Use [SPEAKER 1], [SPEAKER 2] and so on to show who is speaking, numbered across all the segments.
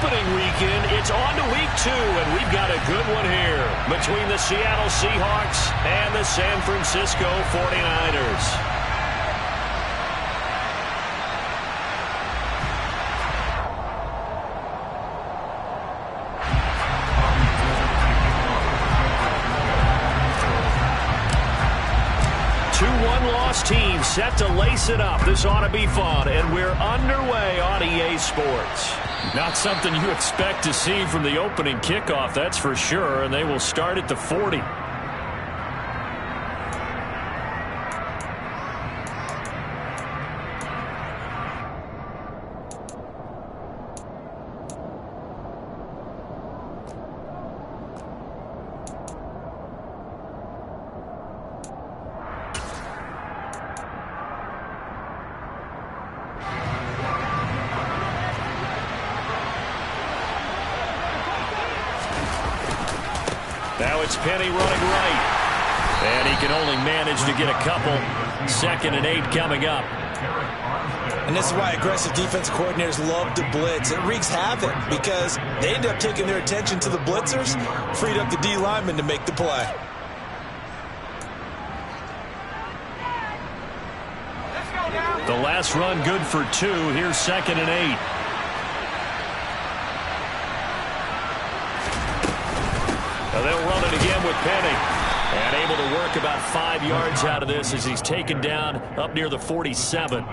[SPEAKER 1] opening weekend, it's on to week 2, and we've got a good one here between the Seattle Seahawks and the San Francisco 49ers. One-loss team set to lace it up. This ought to be fun, and we're underway on EA Sports.
[SPEAKER 2] Not something you expect to see from the opening kickoff, that's for sure, and they will start at the 40.
[SPEAKER 1] Now it's Penny running right. And he can only manage to get a couple. 2nd and 8 coming up.
[SPEAKER 3] And this is why aggressive defense coordinators love to blitz. It wreaks havoc because they end up taking their attention to the blitzers, freed up the D lineman to make the play.
[SPEAKER 1] The last run good for 2. Here's 2nd and 8. They'll run it again with Penny. And able to work about 5 yards out of this as he's taken down up near the 47.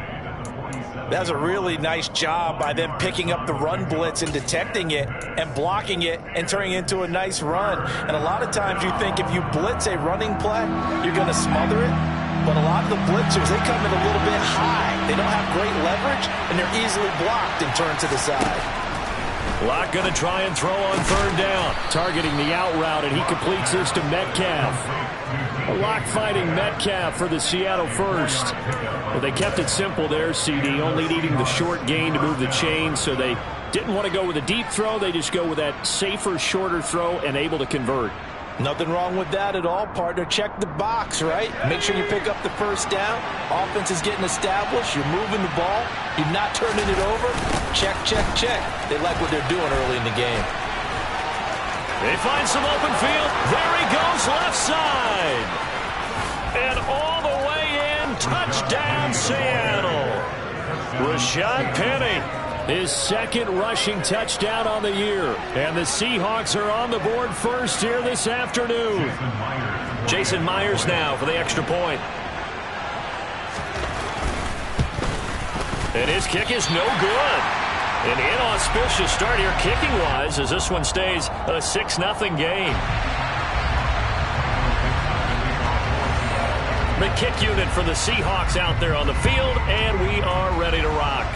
[SPEAKER 3] That's a really nice job by them picking up the run blitz and detecting it and blocking it and turning it into a nice run. And a lot of times you think if you blitz a running play, you're going to smother it. But a lot of the blitzers, they come in a little bit high. They don't have great leverage, and they're easily blocked and turned to the side.
[SPEAKER 1] Locke going to try and throw on 3rd down. Targeting the out route, and he completes this to Metcalf. Locke fighting Metcalf for the Seattle first. Well, they kept it simple there, CD, only needing the short gain to move the chain, so they didn't want to go with a deep throw. They just go with that safer, shorter throw and able to convert.
[SPEAKER 3] Nothing wrong with that at all, partner. Check the box, right? Make sure you pick up the 1st down. Offense is getting established. You're moving the ball. You're not turning it over. Check, check, check. They like what they're doing early in the game.
[SPEAKER 1] They find some open field. There he goes, left side. And all the way in, touchdown, Seattle. Rashad Penny, his 2nd rushing touchdown on the year. And the Seahawks are on the board first here this afternoon. Jason Myers now for the extra point. And his kick is no good. An inauspicious start here kicking-wise as this one stays a 6-0 game. The kick unit for the Seahawks out there on the field, and we are ready to rock.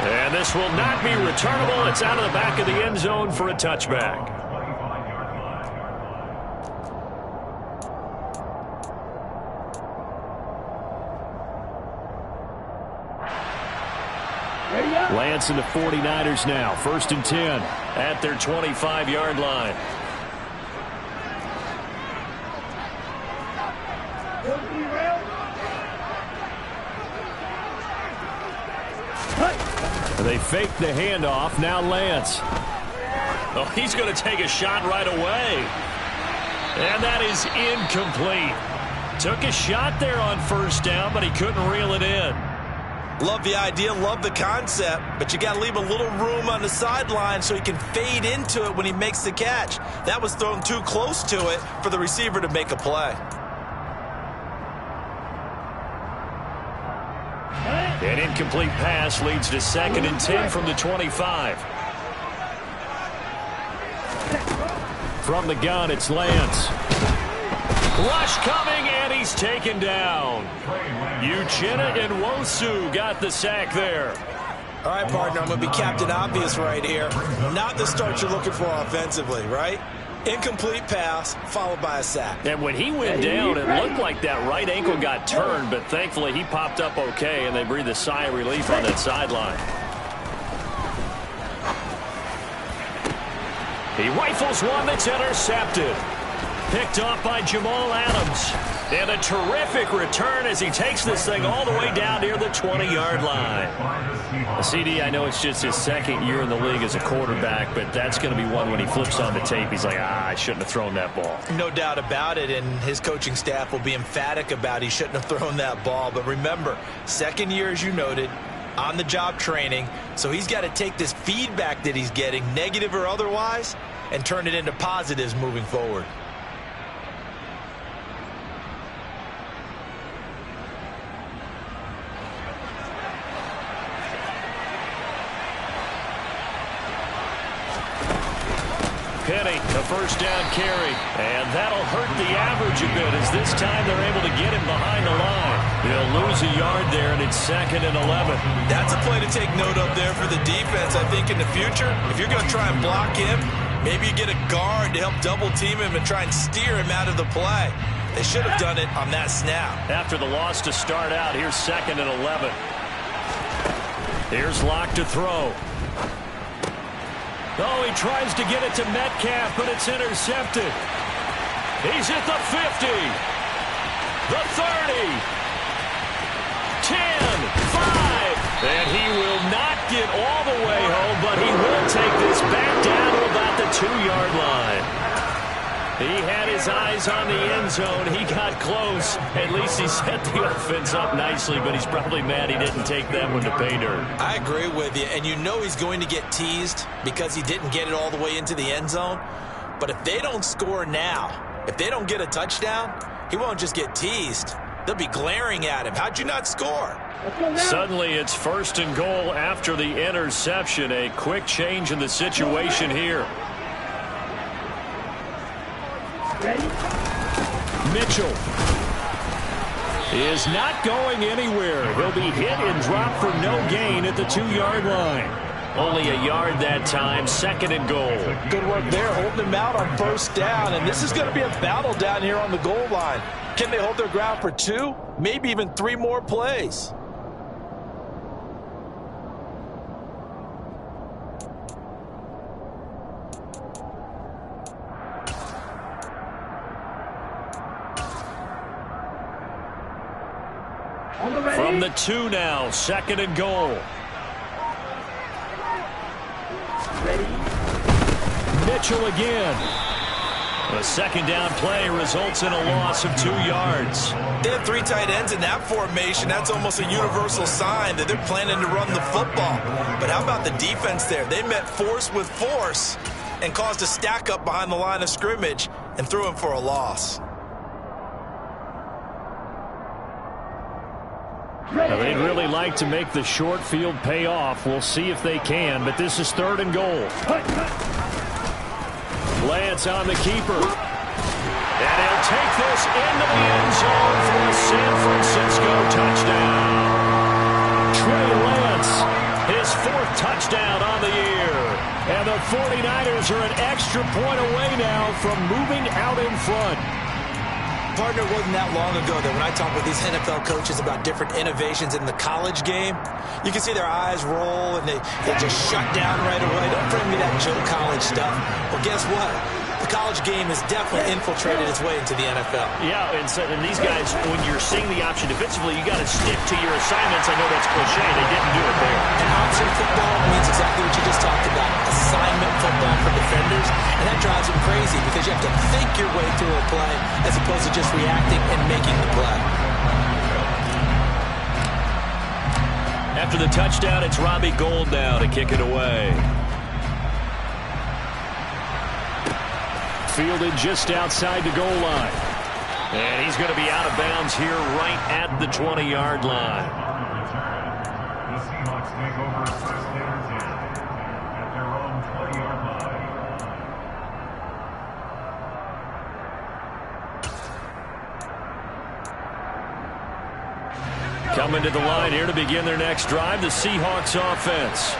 [SPEAKER 1] And this will not be returnable. It's out of the back of the end zone for a touchback. Lance and the 49ers now. 1st and 10 at their 25-yard line. They fake the handoff. Now Lance. Oh, he's going to take a shot right away. And that is incomplete. Took a shot there on 1st down, but he couldn't reel it in.
[SPEAKER 3] Love the idea, love the concept, but you got to leave a little room on the sideline so he can fade into it when he makes the catch. That was thrown too close to it for the receiver to make a play.
[SPEAKER 1] An incomplete pass leads to 2nd and 10 from the 25. From the gun, it's Lance. Rush coming, and he's taken down. Uchenna and Nwosu got the sack there.
[SPEAKER 3] All right, partner, I'm going to be Captain Obvious right here. Not the start you're looking for offensively, right? Incomplete pass, followed by a sack.
[SPEAKER 1] And when he went down, it looked like that right ankle got turned, but thankfully he popped up okay, and they breathed a sigh of relief on that sideline. He rifles one that's intercepted. Picked off by Jamal Adams. And a terrific return as he takes this thing all the way down near the 20-yard line.
[SPEAKER 2] CD, I know it's just his second year in the league as a quarterback, but that's going to be one when he flips on the tape. He's like, I shouldn't have thrown that ball.
[SPEAKER 3] No doubt about it, and his coaching staff will be emphatic about he shouldn't have thrown that ball. But remember, second year, as you noted, on-the-job training, so he's got to take this feedback that he's getting, negative or otherwise, and turn it into positives moving forward.
[SPEAKER 2] Penny, the first down carry. And that'll hurt the average a bit as this time they're able to get him behind the line. They'll lose a yard there, and it's 2nd and 11.
[SPEAKER 3] That's a play to take note of there for the defense. I think in the future, if you're going to try and block him, maybe you get a guard to help double team him and try and steer him out of the play. They should have done it on that snap.
[SPEAKER 2] After the loss to start out, here's 2nd and 11. Here's Locke to throw. Oh, he tries to get it to Metcalf, but it's intercepted. He's at the 50, the 30, 10, 5, and he will not get all the way home, but he will take this back down to about the 2-yard line. He had his eyes on the end zone. He got close. At least he set the offense up nicely, but he's probably mad he didn't take that one to pay dirt.
[SPEAKER 3] I agree with you, and you know he's going to get teased because he didn't get it all the way into the end zone. But if they don't score now, if they don't get a touchdown, he won't just get teased. They'll be glaring at him. How'd you not score?
[SPEAKER 2] Suddenly it's 1st and goal after the interception. A quick change in the situation here. Mitchell is not going anywhere. He'll be hit and dropped for no gain at the 2-yard line. Only a yard that time, 2nd and goal.
[SPEAKER 3] Good work there, holding him out on 1st down, and this is going to be a battle down here on the goal line. Can they hold their ground for 2, maybe even 3 more plays?
[SPEAKER 2] From the 2 now, 2nd and goal. Mitchell again. A 2nd down play results in a loss of 2 yards.
[SPEAKER 3] They have 3 tight ends in that formation. That's almost a universal sign that they're planning to run the football. But how about the defense there? They met force with force and caused a stack up behind the line of scrimmage and threw him for a loss.
[SPEAKER 2] Now, they'd really like to make the short field pay off. We'll see if they can, but this is 3rd and goal. Lance on the keeper. And he'll take this into the end zone for a San Francisco touchdown. Trey Lance, his 4th touchdown on the year. And the 49ers are an extra point away now from moving out in front.
[SPEAKER 3] Partner, wasn't that long ago that when I talk with these NFL coaches about different innovations in the college game, you can see their eyes roll and they just shut down right away. Don't bring me that Joe College stuff. Well, guess what? The college game has definitely infiltrated its way into the NFL.
[SPEAKER 2] Yeah, and these guys, when you're seeing the option defensively, you got to stick to your assignments. I know that's cliche. They didn't do it there.
[SPEAKER 3] And option football means exactly what you just talked about, assignment football for defenders, and that drives them crazy because you have to think your way through a play as opposed to just reacting and making the play.
[SPEAKER 2] After the touchdown, it's Robbie Gould now to kick it away. Fielded just outside the goal line. And he's going to be out of bounds here right at the 20-yard line.
[SPEAKER 4] The Seahawks take over first and 10 at their own 20-yard line.
[SPEAKER 2] Coming to the line here to begin their next drive, the Seahawks offense.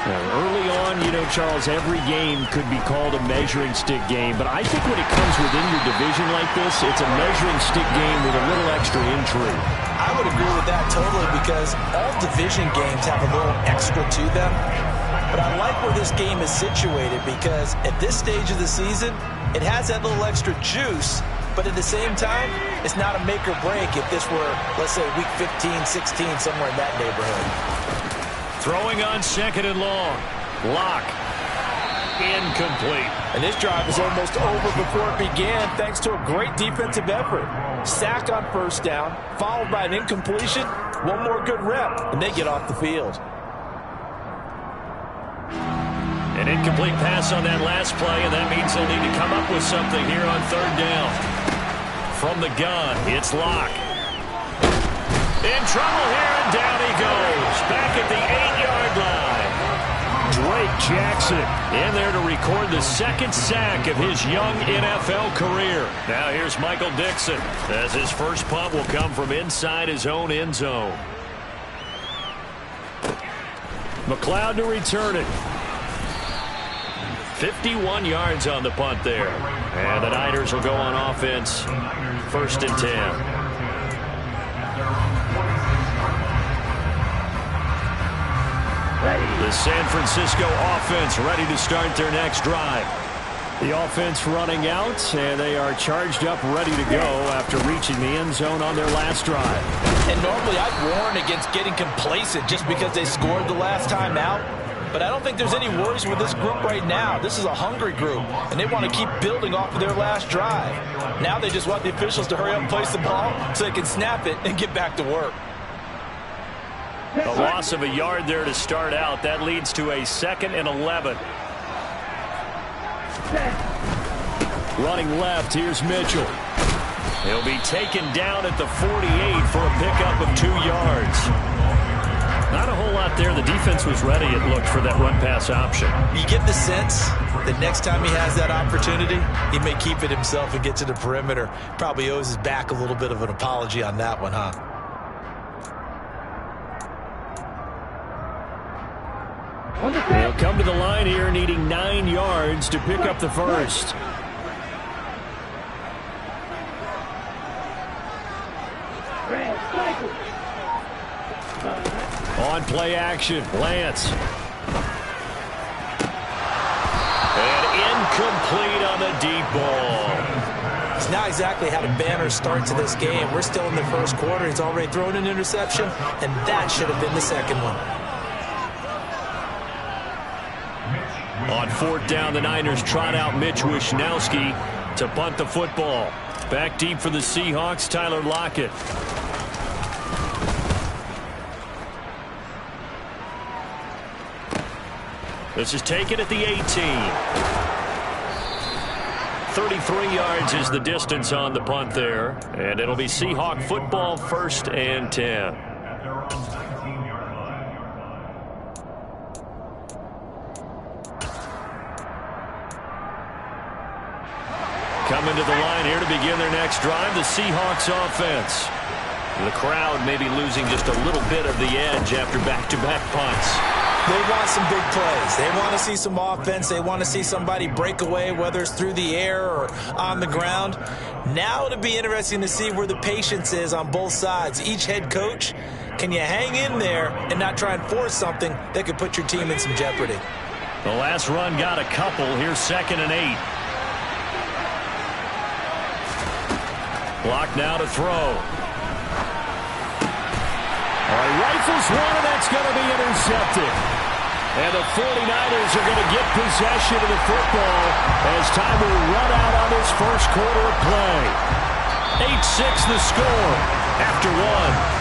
[SPEAKER 2] Now, early on, you know, Charles, every game could be called a measuring stick game, but I think when it comes within your division like this, it's a measuring stick game with a little extra intrigue.
[SPEAKER 3] I would agree with that totally because all division games have a little extra to them. But I like where this game is situated because at this stage of the season, it has that little extra juice, but at the same time, it's not a make or break if this were, let's say, week 15, 16, somewhere in that neighborhood.
[SPEAKER 2] Throwing on 2nd and long. Lock. Incomplete.
[SPEAKER 3] And this drive is almost over before it began thanks to a great defensive effort. Sack on 1st down, followed by an incompletion. One more good rep, and they get off the field.
[SPEAKER 2] An incomplete pass on that last play, and that means they'll need to come up with something here on 3rd down. From the gun, it's Lock. In trouble here, and down he goes. Back at the 8-yard line. Drake Jackson in there to record the 2nd sack of his young NFL career. Now here's Michael Dixon as his first punt will come from inside his own end zone. McLeod to return it. 51 yards on the punt there. And the Niners will go on offense. 1st and 10. The San Francisco offense ready to start their next drive. The offense running out, and they are charged up, ready to go after reaching the end zone on their last drive.
[SPEAKER 3] And normally I'd warn against getting complacent just because they scored the last time out. But I don't think there's any worries with this group right now. This is a hungry group, and they want to keep building off of their last drive. Now they just want the officials to hurry up and place the ball so they can snap it and get back to work.
[SPEAKER 2] A loss of a yard there to start out. That leads to a 2nd and 11. Running left, here's Mitchell. He'll be taken down at the 48 for a pickup of 2 yards. Not a whole lot there. The defense was ready, it looked, for that run-pass option.
[SPEAKER 3] You get the sense that next time he has that opportunity, he may keep it himself and get to the perimeter. Probably owes his back a little bit of an apology on that one, huh?
[SPEAKER 2] They'll come to the line here needing 9 yards to pick up the first. On play action, Lance. And incomplete on the deep ball.
[SPEAKER 3] It's not exactly how to banner start to this game. We're still in the 1st quarter. He's already thrown an interception, and that should have been the 2nd one.
[SPEAKER 2] On 4th down, the Niners trot out Mitch Wishnowski to punt the football. Back deep for the Seahawks, Tyler Lockett. This is taken at the 18. 33 yards is the distance on the punt there. And it'll be Seahawk football, 1st and 10. Coming to the line here to begin their next drive, the Seahawks offense. The crowd may be losing just a little bit of the edge after back-to-back punts.
[SPEAKER 3] They want some big plays. They want to see some offense. They want to see somebody break away, whether it's through the air or on the ground. Now it'll be interesting to see where the patience is on both sides. Each head coach, can you hang in there and not try and force something that could put your team in some jeopardy?
[SPEAKER 2] The last run got a couple. Here's 2nd and 8. Block now to throw. Rifles one, and that's going to be intercepted. And the 49ers are going to get possession of the football as time will run out on this 1st quarter of play. 8-6 the score after 1.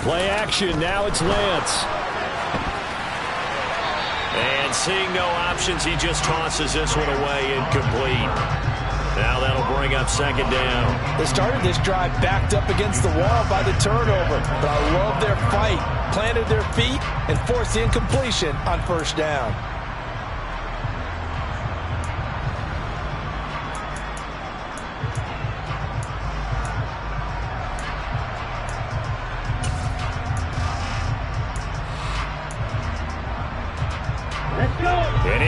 [SPEAKER 2] Play action, now it's Lance. And seeing no options, he just tosses this one away, incomplete. Now that'll bring up 2nd down.
[SPEAKER 3] They started this drive backed up against the wall by the turnover, but I love their fight. Planted their feet and forced the incompletion on 1st down.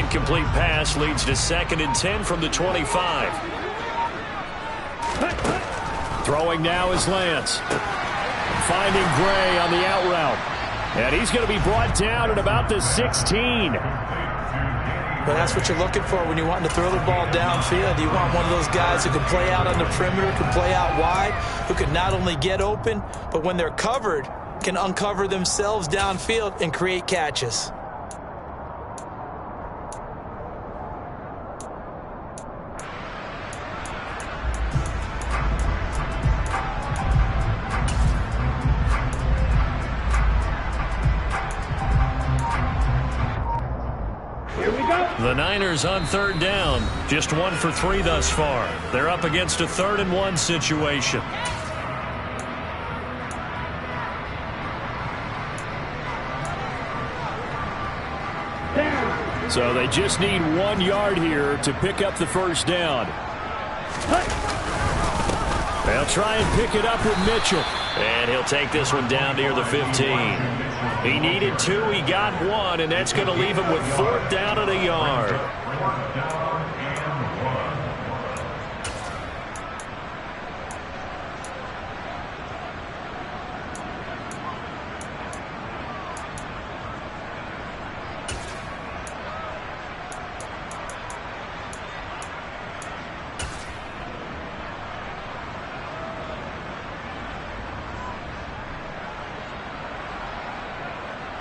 [SPEAKER 2] incomplete pass leads to 2nd and 10 from the 25. Throwing now is Lance. Finding Gray on the out route. And he's going to be brought down at about the 16.
[SPEAKER 3] But that's what you're looking for when you want to throw the ball downfield. You want one of those guys who can play out on the perimeter, can play out wide, who can not only get open, but when they're covered, can uncover themselves downfield and create catches.
[SPEAKER 2] The Niners on 3rd down, just 1 for 3 thus far. They're up against a 3rd and 1 situation. So they just need 1 yard here to pick up the 1st down. They'll try and pick it up with Mitchell. And he'll take this one down near the 15. He needed 2, he got 1, and that's going to leave him with 4th down and a yard.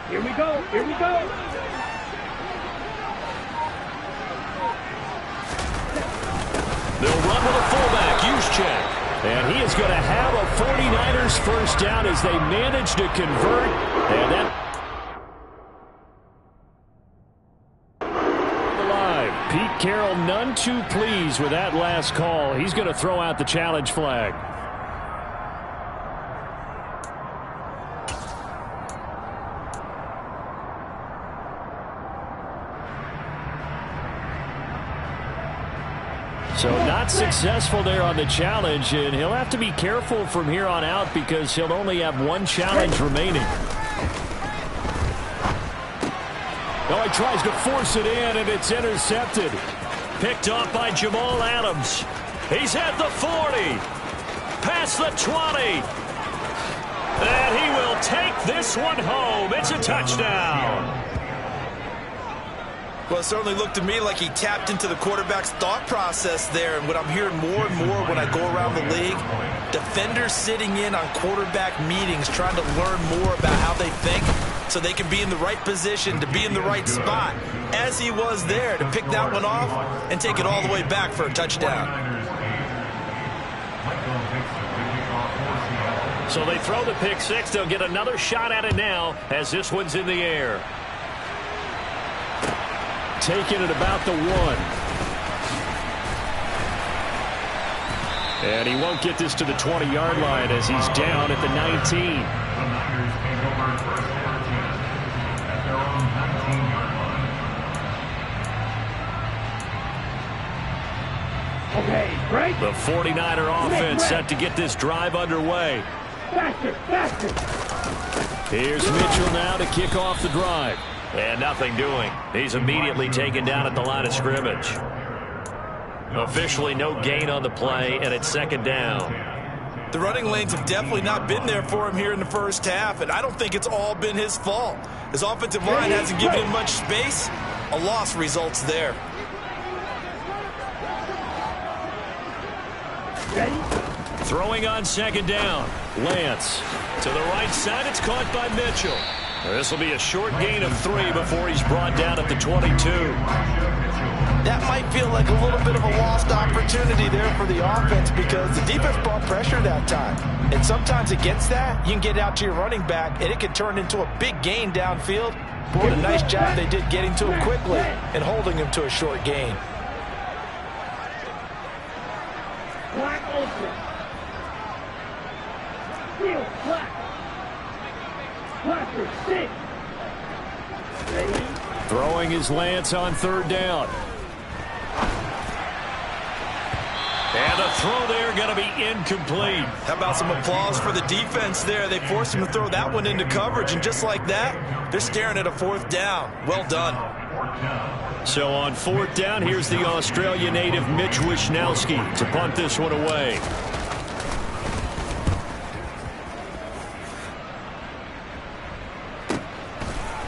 [SPEAKER 5] Here we go. Here we go.
[SPEAKER 2] They'll run with a fullback, Juszczyk. And he is going to have a 49ers 1st down as they manage to convert. And that alive. Pete Carroll none too pleased with that last call. He's going to throw out the challenge flag. So not successful there on the challenge, and he'll have to be careful from here on out because he'll only have 1 challenge remaining. Oh, he tries to force it in, and it's intercepted. Picked off by Jamal Adams. He's at the 40. Past the 20. And he will take this one home. It's a touchdown.
[SPEAKER 3] Well, it certainly looked to me like he tapped into the quarterback's thought process there. And what I'm hearing more and more when I go around the league, defenders sitting in on quarterback meetings trying to learn more about how they think so they can be in the right position to be in the right spot, as he was there to pick that one off and take it all the way back for a touchdown.
[SPEAKER 2] So they throw the pick 6. They'll get another shot at it now as this one's in the air. Taken at about the 1. And he won't get this to the 20-yard line as he's down at the 19.
[SPEAKER 4] The Niners take over 1st and 10 at their own 19-yard line.
[SPEAKER 5] Okay, break.
[SPEAKER 2] The 49er offense set to get this drive underway.
[SPEAKER 5] Faster, faster.
[SPEAKER 2] Here's Mitchell now to kick off the drive.
[SPEAKER 1] And nothing doing. He's immediately taken down at the line of scrimmage. Officially no gain on the play, and it's 2nd down.
[SPEAKER 3] The running lanes have definitely not been there for him here in the 1st half, and I don't think it's all been his fault. His offensive line hasn't given him much space. A loss results there.
[SPEAKER 5] Ready?
[SPEAKER 2] Throwing on 2nd down. Lance. To the right side, it's caught by Mitchell. This will be a short gain of 3 before he's brought down at the 22.
[SPEAKER 3] That might feel like a little bit of a lost opportunity there for the offense because the defense brought pressure that time. And sometimes against that, you can get out to your running back, and it can turn into a big gain downfield. But what a nice job they did getting to him quickly and holding him to a short gain.
[SPEAKER 5] Black open. Field black. Blacker 6. Ready?
[SPEAKER 2] Throwing is Lance on 3rd down. And a throw there going to be incomplete.
[SPEAKER 3] How about some applause for the defense there? They forced him to throw that one into coverage, and just like that, they're staring at a 4th down. Well done.
[SPEAKER 2] So on 4th down, here's the Australia native Mitch Wishnowsky to punt this one away.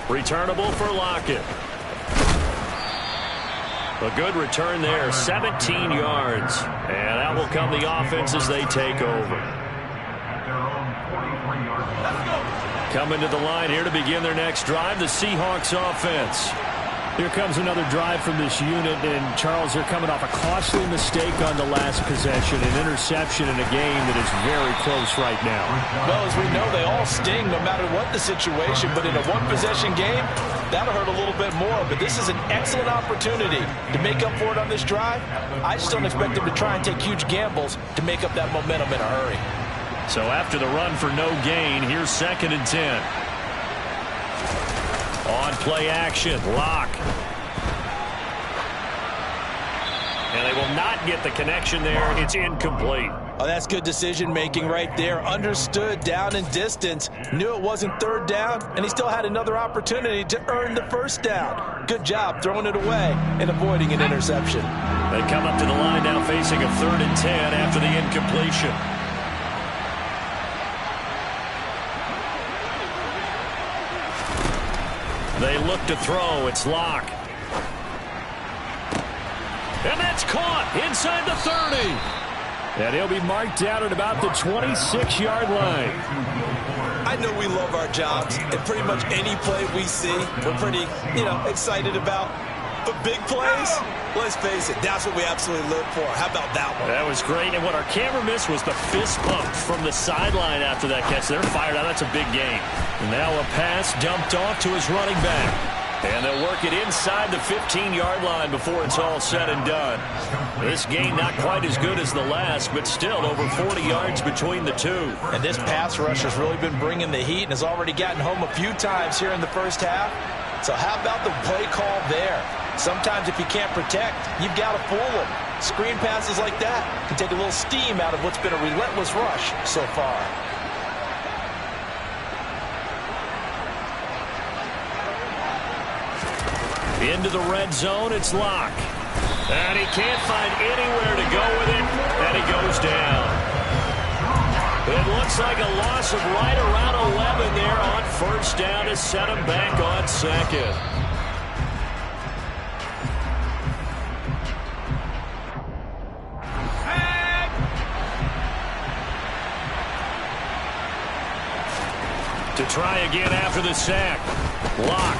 [SPEAKER 2] Returnable for Lockett. A good return there, 17 yards. And that will come the offense as they take over. Coming to the line here to begin their next drive, the Seahawks offense.
[SPEAKER 6] Here comes another drive from this unit, and Charles, they're coming off a costly mistake on the last possession, an interception in a game that is very close right now.
[SPEAKER 3] Well, as we know, they all sting no matter what the situation, but in a one-possession game, that'll hurt a little bit more. But this is an excellent opportunity to make up for it on this drive. I just don't expect them to try and take huge gambles to make up that momentum in a hurry.
[SPEAKER 2] So after the run for no gain, here's 2nd and 10. On play action, Lock. And they will not get the connection there. It's incomplete.
[SPEAKER 3] Oh, that's good decision-making right there. Understood down and distance. Knew it wasn't 3rd down, and he still had another opportunity to earn the 1st down. Good job throwing it away and avoiding an interception.
[SPEAKER 2] They come up to the line now facing a 3rd and 10 after the incompletion. They look to throw. It's Lock. And that's caught inside the 30.
[SPEAKER 6] And he'll be marked down at about the 26-yard line.
[SPEAKER 3] I know we love our jobs, and pretty much any play we see, we're pretty, excited about. But big plays, let's face it, that's what we absolutely live for. How about that one?
[SPEAKER 2] That was great, and what our camera missed was the fist pump from the sideline after that catch. They're fired out. That's a big game. Now a pass dumped off to his running back. And they'll work it inside the 15-yard line before it's all said and done. This game not quite as good as the last, but still over 40 yards between the two.
[SPEAKER 3] And this pass rush has really been bringing the heat and has already gotten home a few times here in the first half. So how about the play call there? Sometimes if you can't protect, you've got to fool them. Screen passes like that can take a little steam out of what's been a relentless rush so far.
[SPEAKER 2] Into the red zone, it's Lock. And he can't find anywhere to go with it, and he goes down. It looks like a loss of right around 11 there on 1st down to set him back on 2nd. To try again after the sack. Lock.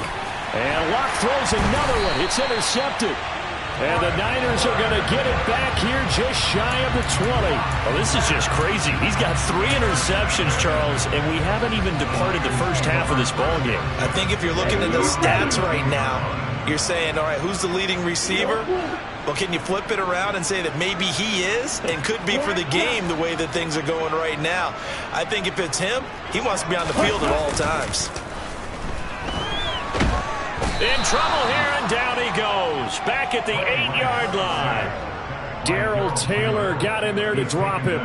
[SPEAKER 2] And Lock throws another one. It's intercepted. And the Niners are going to get it back here just shy of the 20.
[SPEAKER 1] Well, this is just crazy. He's got 3 interceptions, Charles, and we haven't even departed the first half of this ballgame.
[SPEAKER 3] I think if you're looking at the stats right now, you're saying, all right, who's the leading receiver? Well, can you flip it around and say that maybe he is and could be for the game the way that things are going right now? I think if it's him, he wants to be on the field at all times.
[SPEAKER 2] In trouble here, and down he goes. Back at the 8-yard line.
[SPEAKER 6] Darrell Taylor got in there to drop him.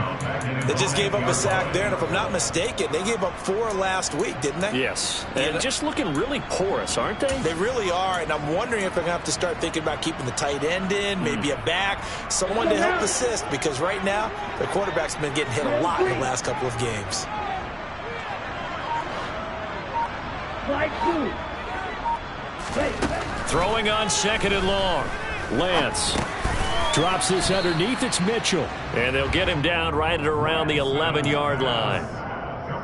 [SPEAKER 3] They just gave up a sack there, and if I'm not mistaken, they gave up 4 last week, didn't they?
[SPEAKER 2] Yes, and just looking really porous, aren't they?
[SPEAKER 3] They really are, and I'm wondering if they're going to have to start thinking about keeping the tight end in, maybe a back, someone to help assist, because right now, their quarterback's been getting hit a lot in the last couple of games.
[SPEAKER 2] Throwing on 2nd and long. Lance
[SPEAKER 6] drops this underneath. It's Mitchell.
[SPEAKER 2] And they'll get him down right at around the 11-yard line.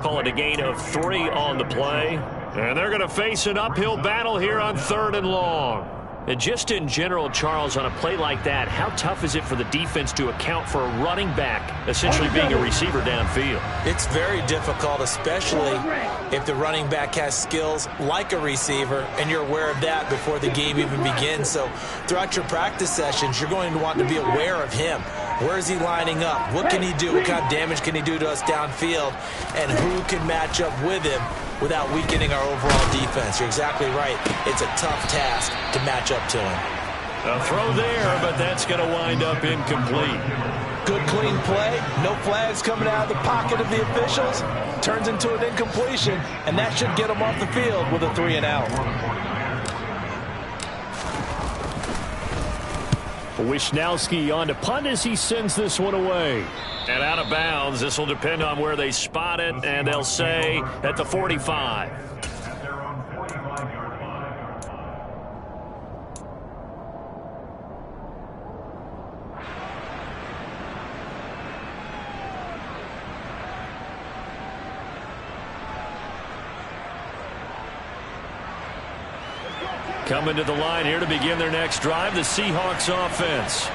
[SPEAKER 2] Call it a gain of 3 on the play. And they're going to face an uphill battle here on 3rd and long. And just in general, Charles, on a play like that, how tough is it for the defense to account for a running back essentially being a receiver downfield?
[SPEAKER 3] It's very difficult, especially if the running back has skills like a receiver, and you're aware of that before the game even begins. So throughout your practice sessions, you're going to want to be aware of him. Where is he lining up? What can he do? What kind of damage can he do to us downfield? And who can match up with him without weakening our overall defense? You're exactly right. It's a tough task to match up to him.
[SPEAKER 2] A throw there, but that's going to wind up incomplete.
[SPEAKER 3] Good clean play. No flags coming out of the pocket of the officials. Turns into an incompletion, and that should get him off the field with a 3-and-out.
[SPEAKER 6] Wisnowski on to punt as he sends this one away.
[SPEAKER 1] And out of bounds. This will depend on where they spot it, and they'll say at the 45.
[SPEAKER 4] At their own 45-yard line.
[SPEAKER 1] Coming to the line here to begin their next drive, the Seahawks offense.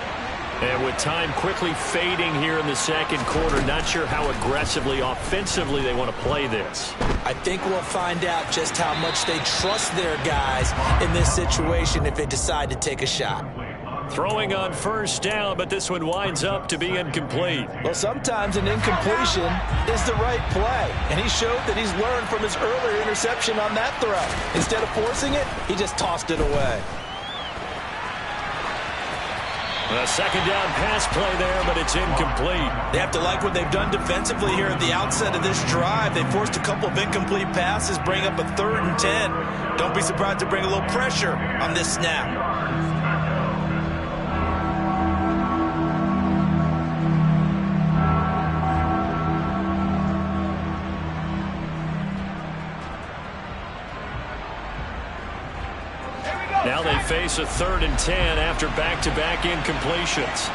[SPEAKER 1] And with time quickly fading here in the second quarter, not sure how aggressively, offensively they want to play this.
[SPEAKER 3] I think we'll find out just how much they trust their guys in this situation if they decide to take a shot.
[SPEAKER 1] Throwing on first down, but this one winds up to be incomplete.
[SPEAKER 3] Well, sometimes an incompletion is the right play, and he showed that he's learned from his earlier interception on that throw. Instead of forcing it, he just tossed it away.
[SPEAKER 1] A second down pass play there, but it's incomplete.
[SPEAKER 3] They have to like what they've done defensively here at the outset of this drive. They forced a couple of incomplete passes, bring up a 3rd and 10. Don't be surprised to bring a little pressure on this snap.
[SPEAKER 1] Now they face a 3rd and 10 after back-to-back incompletions.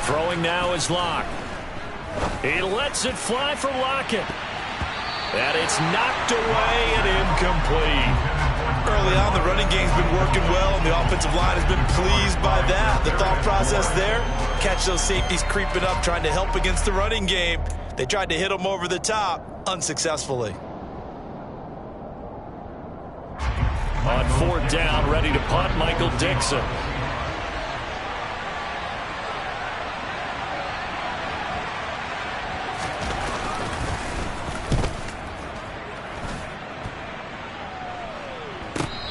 [SPEAKER 1] Throwing now is Locke. He lets it fly for Lockett. And it's knocked away and incomplete.
[SPEAKER 3] Early on, the running game's been working well, and the offensive line has been pleased by that. The thought process there, catch those safeties creeping up, trying to help against the running game. They tried to hit them over the top, unsuccessfully.
[SPEAKER 1] On 4th down, ready to punt, Michael Dixon.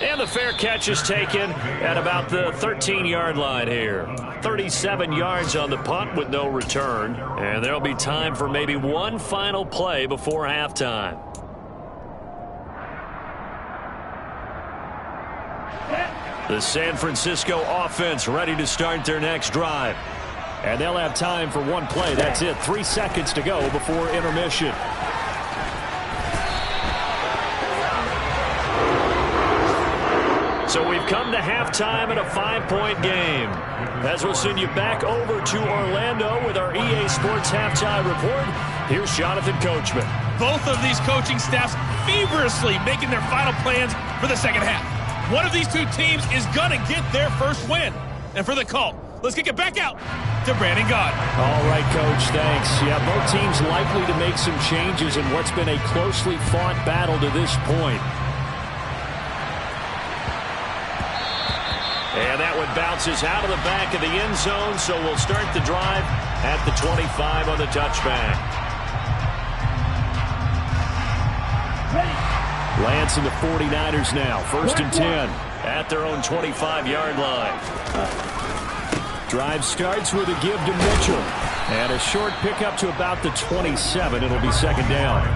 [SPEAKER 1] And the fair catch is taken at about the 13-yard line here. 37 yards on the punt with no return. And there'll be time for maybe one final play before halftime. The San Francisco offense ready to start their next drive.
[SPEAKER 6] And they'll have time for one play. That's it. 3 seconds to go before intermission.
[SPEAKER 1] So we've come to halftime in a 5-point game. As we'll send you back over to Orlando with our EA Sports Halftime Report, here's Jonathan Coachman.
[SPEAKER 7] Both of these coaching staffs feverishly making their final plans for the second half. One of these two teams is going to get their first win. And for the call, let's kick it back out to Brandon Gaudin.
[SPEAKER 6] All right, Coach, thanks. Yeah, both teams likely to make some changes in what's been a closely fought battle to this point.
[SPEAKER 1] And that one bounces out of the back of the end zone, so we'll start the drive at the 25 on the touchback.
[SPEAKER 6] Lance and the 49ers now. 1st and 10.
[SPEAKER 1] At their own 25-yard line.
[SPEAKER 6] Drive starts with a give to Mitchell. And a short pickup to about the 27. It'll be 2nd down.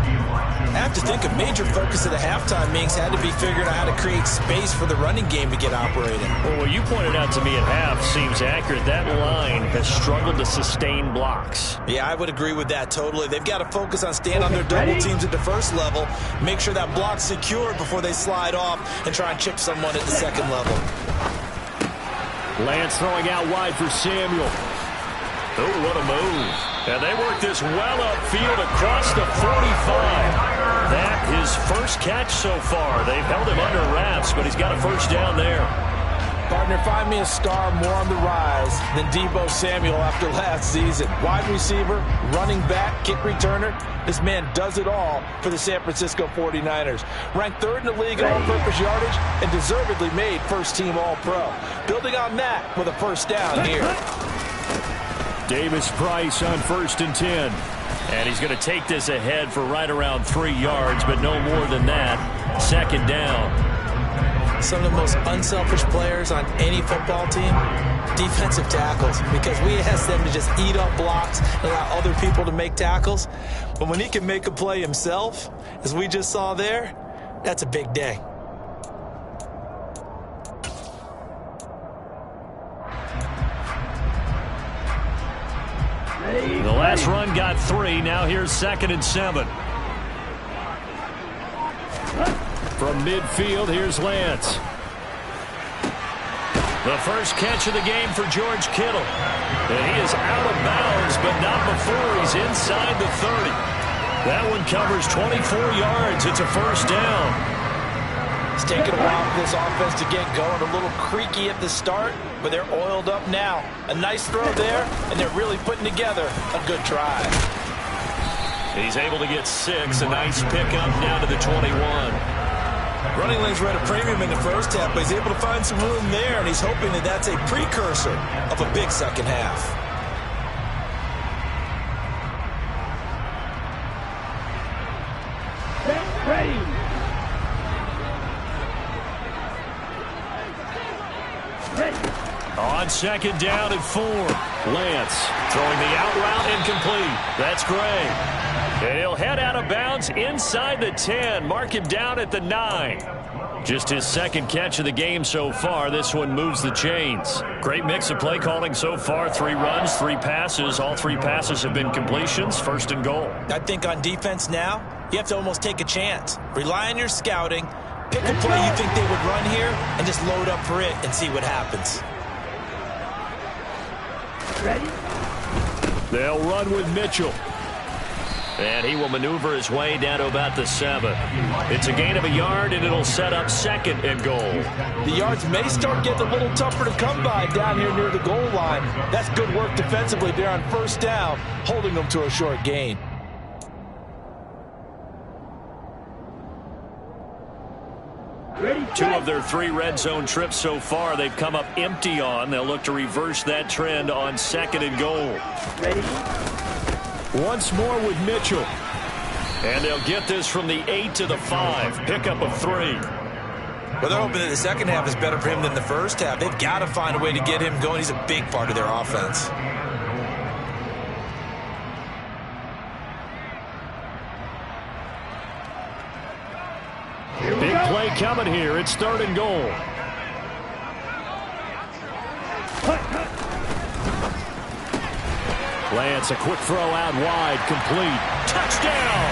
[SPEAKER 3] I have to think a major focus of the halftime meetings had to be figuring out how to create space for the running game to get operating.
[SPEAKER 1] Well, what you pointed out to me at half seems accurate. That line has struggled to sustain blocks.
[SPEAKER 3] Yeah, I would agree with that totally. They've got to focus on staying on their double teams at the first level, make sure that block's secure before they slide off and try and chip someone at the second level.
[SPEAKER 6] Lance throwing out wide for Samuel.
[SPEAKER 1] Oh, what a move. And they work this well upfield across the 45. That his first catch so far. They've held him under wraps, but he's got a first down there.
[SPEAKER 3] Partner, find me a star more on the rise than Deebo Samuel after last season. Wide receiver, running back, kick returner. This man does it all for the San Francisco 49ers. Ranked 3rd in the league in all-purpose yardage and deservedly made first-team All-Pro. Building on that with a first down here.
[SPEAKER 6] Davis Price on 1st and 10.
[SPEAKER 1] And he's going to take this ahead for right around 3 yards, but no more than that. 2nd down.
[SPEAKER 3] Some of the most unselfish players on any football team, defensive tackles, because we ask them to just eat up blocks and allow other people to make tackles. But when he can make a play himself, as we just saw there, that's a big day.
[SPEAKER 2] Last run got 3. Now here's 2nd and 7. From midfield, here's Lance. The first catch of the game for George Kittle. And he is out of bounds, but not before he's inside the 30. That one covers 24 yards. It's a first down.
[SPEAKER 3] It's taken a while for this offense to get going. A little creaky at the start, but they're oiled up now. A nice throw there, and they're really putting together a good drive.
[SPEAKER 2] He's able to get 6. A nice pickup down to the 21.
[SPEAKER 3] Running lanes were at a premium in the first half, but he's able to find some room there, and he's hoping that that's a precursor of a big second half.
[SPEAKER 5] Ready.
[SPEAKER 2] On 2nd down and 4. Lance throwing the out route incomplete. That's Gray. And he'll head out of bounds inside the 10. Mark him down at the 9. Just his 2nd catch of the game so far. This one moves the chains. Great mix of play calling so far. 3 runs, 3 passes. All 3 passes have been completions. 1st and goal.
[SPEAKER 3] I think on defense now, you have to almost take a chance. Rely on your scouting. Pick a play you think they would run here and just load up for it and see what happens.
[SPEAKER 5] Ready.
[SPEAKER 2] They'll run with Mitchell. And he will maneuver his way down to about the 7. It's a gain of a yard, and it'll set up 2nd and goal.
[SPEAKER 3] The yards may start getting a little tougher to come by down here near the goal line. That's good work defensively there on 1st down, holding them to a short gain.
[SPEAKER 5] Ready.
[SPEAKER 2] 2 of their 3 red zone trips so far they've come up empty on. They'll look to reverse that trend on 2nd and goal.
[SPEAKER 5] Ready.
[SPEAKER 2] Once more with Mitchell. And they'll get this from the 8 to the 5. Pickup of 3.
[SPEAKER 3] Well, they're hoping that the second half is better for him than the first half. They've got to find a way to get him going. He's a big part of their offense.
[SPEAKER 2] Big play coming here. It's 3rd and goal. Lance, a quick throw out wide, complete. Touchdown!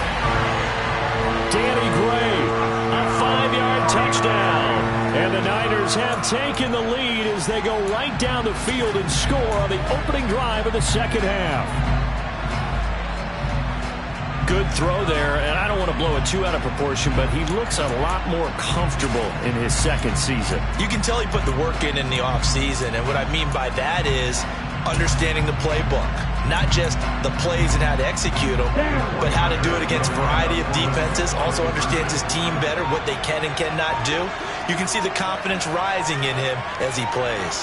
[SPEAKER 2] Danny Gray, a 5-yard touchdown. And the Niners have taken the lead as they go right down the field and score on the opening drive of the 2nd half. Good throw there, and I don't want to blow it too out of proportion, but he looks a lot more comfortable in his 2nd season.
[SPEAKER 3] You can tell he put the work in the offseason, and what I mean by that is understanding the playbook. Not just the plays and how to execute them, but how to do it against a variety of defenses. Also understands his team better, what they can and cannot do. You can see the confidence rising in him as he plays.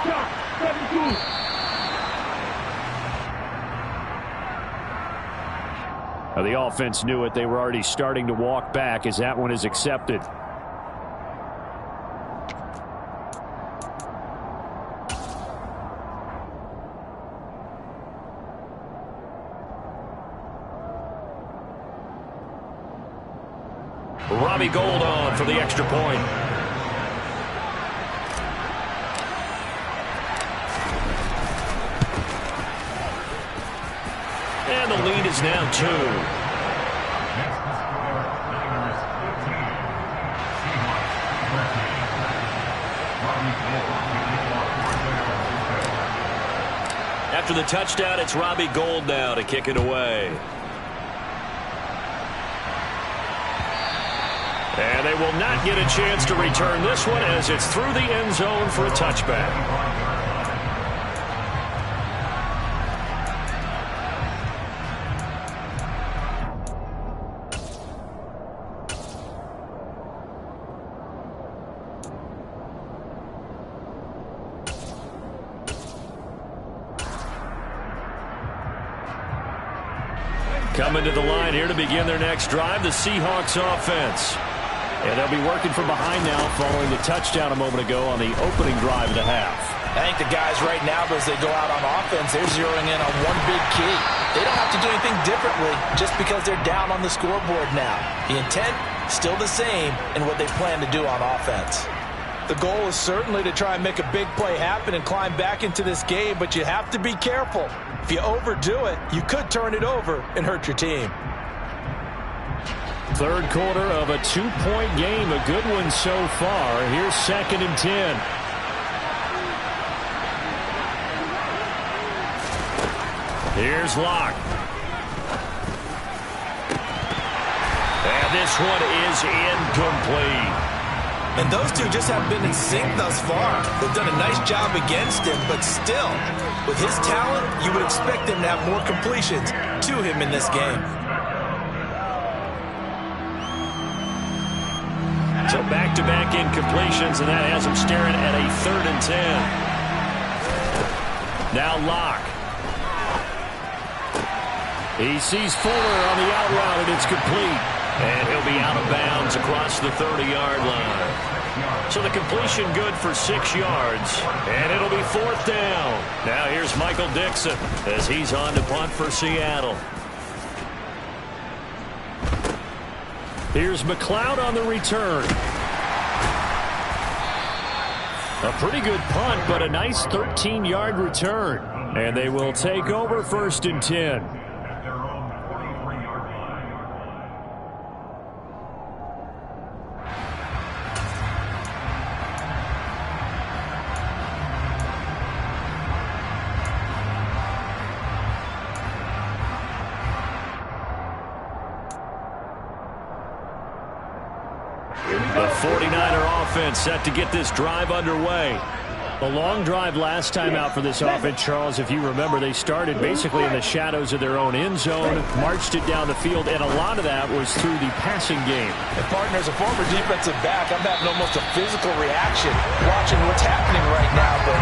[SPEAKER 5] Shot. 17.
[SPEAKER 2] Now the offense knew it. They were already starting to walk back as that one is accepted. Robbie Gould on for the extra point. And the lead is now 2. After the touchdown, it's Robbie Gould now to kick it away. And they will not get a chance to return this one as it's through the end zone for a touchback. Coming to the line here to begin their next drive, the Seahawks offense. And they'll be working from behind now following the touchdown a moment ago on the opening drive of the half.
[SPEAKER 3] I think the guys right now, as they go out on offense, they're zeroing in on one big key. They don't have to do anything differently just because they're down on the scoreboard now. The intent, still the same in what they plan to do on offense. The goal is certainly to try and make a big play happen and climb back into this game, but you have to be careful. If you overdo it, you could turn it over and hurt your team.
[SPEAKER 6] Third quarter of a 2-point game, a good one so far. Here's 2nd and 10. Here's Locke. And this one is incomplete.
[SPEAKER 3] And those two just haven't been in sync thus far. They've done a nice job against him, but still, with his talent, you would expect him to have more completions to him in this game.
[SPEAKER 6] So back-to-back incompletions, and that has him staring at a 3rd and 10. Now Locke. He sees Fuller on the out route, and it's complete. And he'll be out of bounds across the 30-yard line. So the completion good for 6 yards. And it'll be 4th down. Now here's Michael Dixon as he's on to punt for Seattle. Here's McLeod on the return. A pretty good punt, but a nice 13-yard return. And they will take over 1st and 10. The 49er offense set to get this drive underway. A long drive last time out for this offense, Charles. If you remember, they started basically in the shadows of their own end zone, marched it down the field, and a lot of that was through the passing game.
[SPEAKER 3] And partner, as a former defensive back, I'm having almost a physical reaction watching what's happening right now. But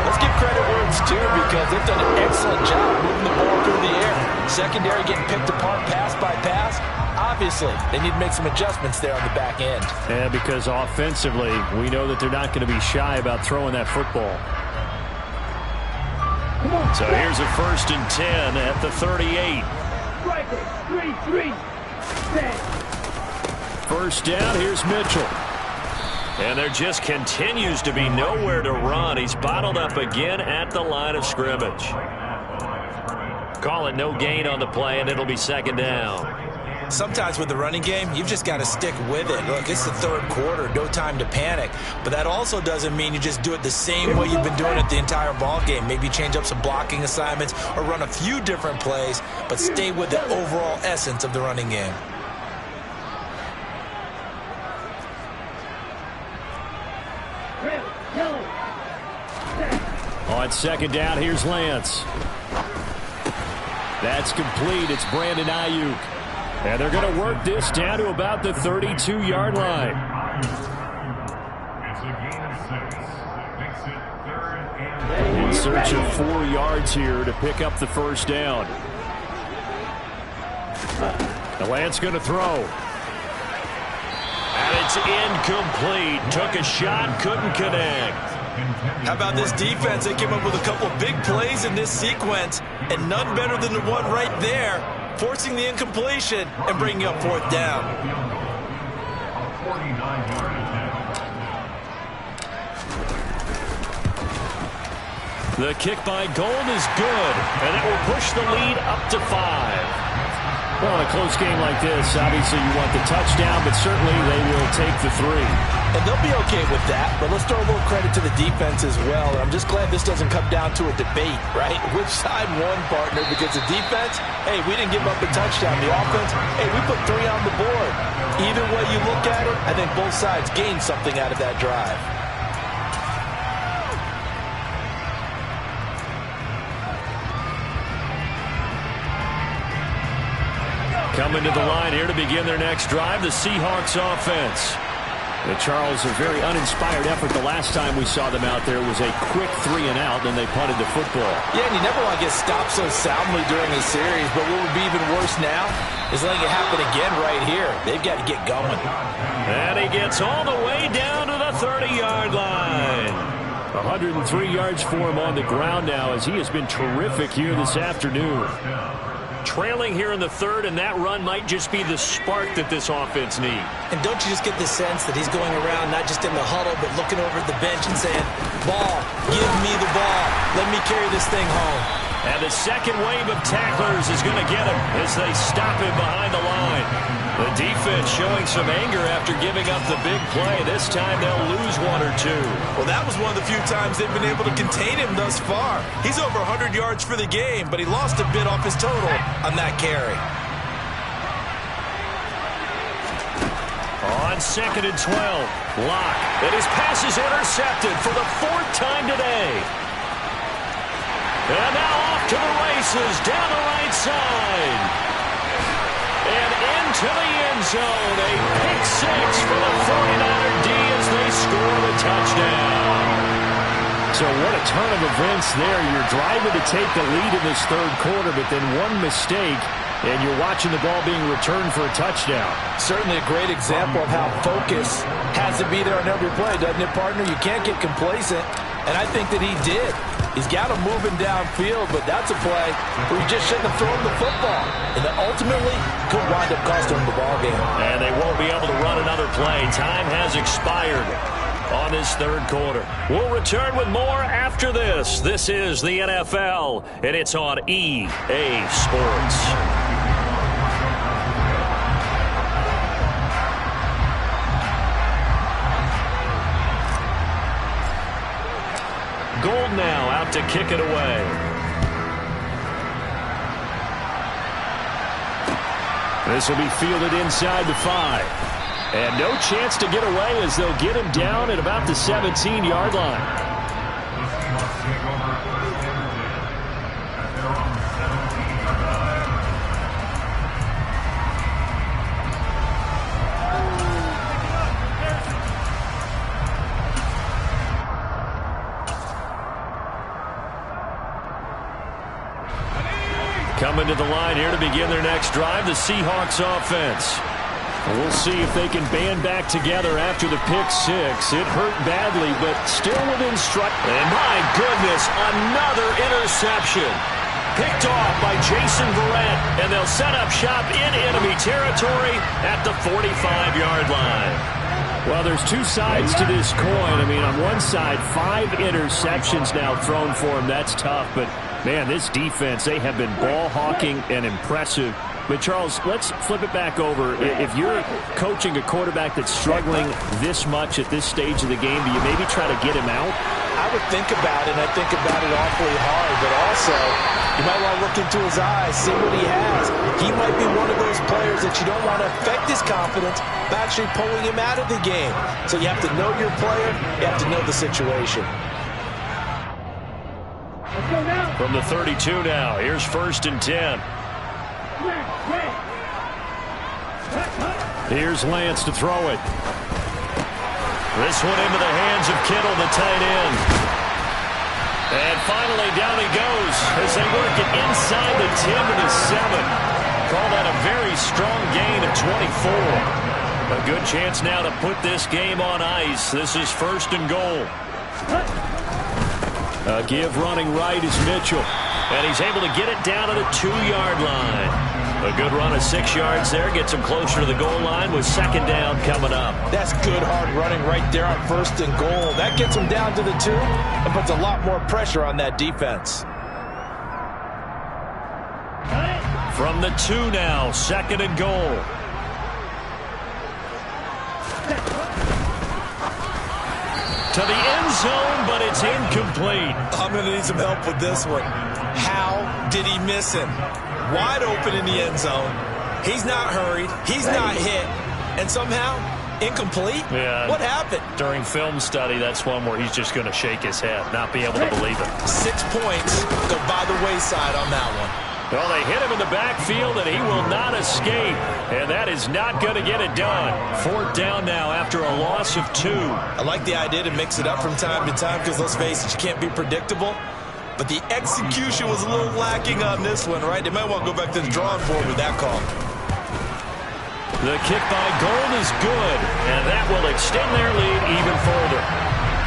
[SPEAKER 3] let's give credit where it's due, because they've done an excellent job moving the ball through the air. Secondary getting picked apart pass by pass. Obviously, they need to make some adjustments there on the back end.
[SPEAKER 6] And because offensively, we know that they're not going to be shy about throwing that football. So here's a 1st and 10 at the 38.
[SPEAKER 5] Strike 3, 10.
[SPEAKER 6] 1st down, here's Mitchell. And there just continues to be nowhere to run. He's bottled up again at the line of scrimmage. Call it no gain on the play, and it'll be 2nd down.
[SPEAKER 3] Sometimes with the running game, you've just got to stick with it. Look, it's the 3rd quarter, no time to panic. But that also doesn't mean you just do it the same way you've been doing it the entire ball game. Maybe change up some blocking assignments or run a few different plays, but stay with the overall essence of the running game.
[SPEAKER 6] On 2nd down, here's Lance. That's complete. It's Brandon Ayuk. And they're going to work this down to about the 32-yard line.
[SPEAKER 4] It's a gain of 6. Makes it 3rd and
[SPEAKER 6] In search of 4 yards here to pick up the 1st down. The Lance going to throw. And it's incomplete. Took a shot, couldn't connect.
[SPEAKER 3] How about this defense? They came up with a couple of big plays in this sequence, and none better than the one right there, forcing the incompletion and bringing up 4th down.
[SPEAKER 4] A 49-yard attempt.
[SPEAKER 6] The kick by Gold is good, and it will push the lead up to 5. Well, in a close game like this, obviously you want the touchdown, but certainly they will take the 3.
[SPEAKER 3] And they'll be okay with that, but let's throw a little credit to the defense as well. And I'm just glad this doesn't come down to a debate, right? Which side won, partner? Because the defense, hey, we didn't give up a touchdown. The offense, hey, we put 3 on the board. Either way you look at it, I think both sides gained something out of that drive.
[SPEAKER 6] Coming to the line here to begin their next drive, the Seahawks offense. The Charles, a very uninspired effort. The last time we saw them out there was a quick 3 and out, and they punted the football.
[SPEAKER 3] Yeah, and you never want to get stopped so soundly during a series, but what would be even worse now is letting it happen again right here. They've got to get going.
[SPEAKER 6] And he gets all the way down to the 30-yard line. 103 yards for him on the ground now, as he has been terrific here this afternoon. trailing here in the third, and that run might just be the spark that this offense needs.
[SPEAKER 3] And don't you just get the sense that he's going around not just in the huddle, but looking over at the bench and saying, ball, give me the ball. Let me carry this thing home.
[SPEAKER 6] And the second wave of tacklers is going to get him as they stop him behind the line. The defense showing some anger after giving up the big play. This time they'll lose one or two.
[SPEAKER 3] Well, that was one of the few times they've been able to contain him thus far. He's over 100 yards for the game, but he lost a bit off his total on that carry.
[SPEAKER 6] On 2nd and 12, Locke. And his pass is intercepted for the 4th time today. And now off to the races down the right side. And into the end zone. A pick six for the 49er D as they score the touchdown. So what a turn of events there. You're driving to take the lead in this third quarter, but then one mistake, and you're watching the ball being returned for a touchdown.
[SPEAKER 3] Certainly a great example of how focus has to be there on every play, doesn't it, partner? You can't get complacent, and I think that he did. He's got him moving downfield, but that's a play where you just shouldn't have thrown the football. And that ultimately could wind up costing him the ball game.
[SPEAKER 6] And they won't be able to run another play. Time has expired on this third quarter. We'll return with more after this. This is the NFL, and it's on EA Sports. Gold now out to kick it away. This will be fielded inside the 5. And no chance to get away as they'll get him down at about the 17-yard line. Coming to the line here to begin their next drive, the Seahawks offense. We'll see if they can band back together after the pick six. It hurt badly, but still within strike. And my goodness, another interception. Picked off by Jason Verrett, and they'll set up shop in enemy territory at the 45-yard line. Well, there's two sides to this coin. I mean, on one side, 5 interceptions now thrown for him. That's tough, but man, this defense, they have been ball hawking and impressive. But, Charles, let's flip it back over. If you're coaching a quarterback that's struggling this much at this stage of the game, do you maybe try to get him out?
[SPEAKER 3] I would think about it, and I think about it awfully hard. But also, you might want to look into his eyes, see what he has. He might be one of those players that you don't want to affect his confidence by actually pulling him out of the game. So you have to know your player. You have to know the situation.
[SPEAKER 6] From the 32 now, here's 1st and 10. Here's Lance to throw it. This one into the hands of Kittle, the tight end. And finally, down he goes as they work it inside the 10 to the 7. Call that a very strong gain of 24. A good chance now to put this game on ice. This is 1st and goal. A give running right is Mitchell. And he's able to get it down to the 2-yard line. A good run of 6 yards there. Gets him closer to the goal line with 2nd down coming up.
[SPEAKER 3] That's good hard running right there on 1st and goal. That gets him down to the 2 and puts a lot more pressure on that defense.
[SPEAKER 6] From the 2 now, 2nd and goal. To the end zone, but it's incomplete.
[SPEAKER 3] I'm going to need some help with this one. How did he miss him? Wide open in the end zone. He's not hurried. He's not hit. And somehow, incomplete?
[SPEAKER 6] Yeah.
[SPEAKER 3] What happened?
[SPEAKER 6] During film study, that's one where he's just going to shake his head, not be able to believe it.
[SPEAKER 3] 6 points go by the wayside on that one.
[SPEAKER 6] Well, they hit him in the backfield, and he will not escape. And that is not going to get it done. 4th down now after a loss of 2.
[SPEAKER 3] I like the idea to mix it up from time to time because, let's face it, you can't be predictable. But the execution was a little lacking on this one, right? They might want to go back to the drawing board with that call.
[SPEAKER 6] The kick by Gold is good, and that will extend their lead even further.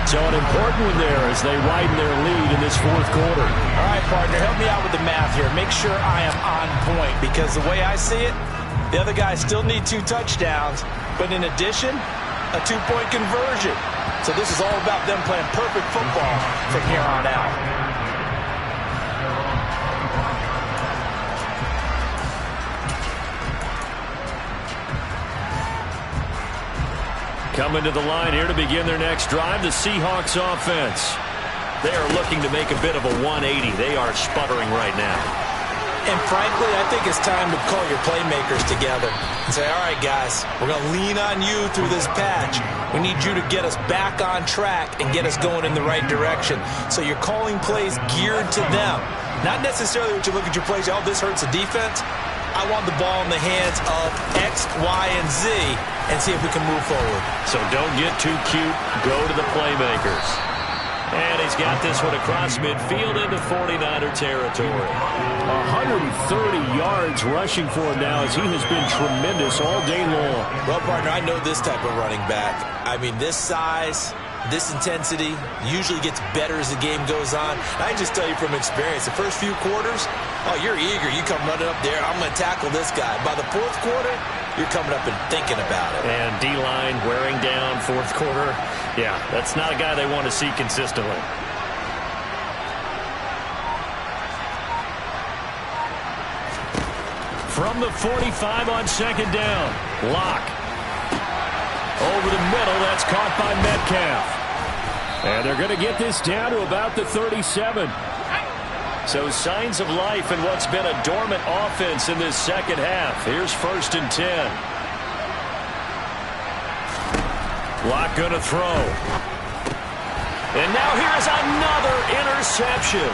[SPEAKER 6] So an important one there as they widen their lead in this fourth quarter.
[SPEAKER 3] All right, partner, help me out with the math here. Make sure I am on point because the way I see it, the other guys still need 2 touchdowns, but in addition, a 2-point conversion. So this is all about them playing perfect football from here on out.
[SPEAKER 6] Coming to the line here to begin their next drive, the Seahawks offense. They are looking to make a bit of a 180. They are sputtering right now.
[SPEAKER 3] And frankly, I think it's time to call your playmakers together and say, all right, guys, we're going to lean on you through this patch. We need you to get us back on track and get us going in the right direction. So you're calling plays geared to them. Not necessarily what you look at your plays, oh, this hurts the defense. I want the ball in the hands of X, Y, and Z and see if we can move forward.
[SPEAKER 6] So don't get too cute. Go to the playmakers. And he's got this one across midfield into 49er territory.
[SPEAKER 2] 130 yards rushing for him now as he has been tremendous all day long.
[SPEAKER 3] Well, partner, I know this type of running back. I mean, this size, this intensity usually gets better as the game goes on. I can just tell you from experience, the first few quarters, oh, you're eager. You come running up there, I'm going to tackle this guy. By the fourth quarter, you're coming up and thinking about it.
[SPEAKER 6] And D-line wearing down fourth quarter. Yeah, that's not a guy they want to see consistently. From the 45 on second down, Locke. Over the middle, that's caught by Metcalf.
[SPEAKER 2] And they're going to get this down to about the 37.
[SPEAKER 6] So signs of life in what's been a dormant offense in this second half. Here's 1st and 10. Locke going to throw. And now here's another interception.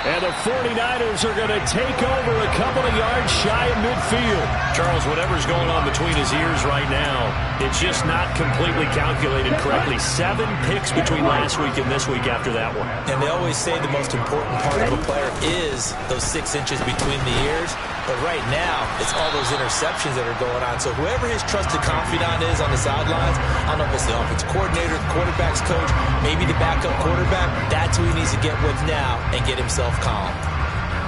[SPEAKER 2] And the 49ers are going to take over a couple of yards shy of midfield.
[SPEAKER 6] Charles, whatever's going on between his ears right now, it's just not completely calculated correctly. 7 picks between last week and this week after that one.
[SPEAKER 3] And they always say the most important part of a player is those 6 inches between the ears. But right now, it's all those interceptions that are going on. So whoever his trusted confidant is on the sidelines, I don't know if it's the offensive coordinator, the quarterback's coach, maybe the backup quarterback, that's who he needs to get with now and get himself calm.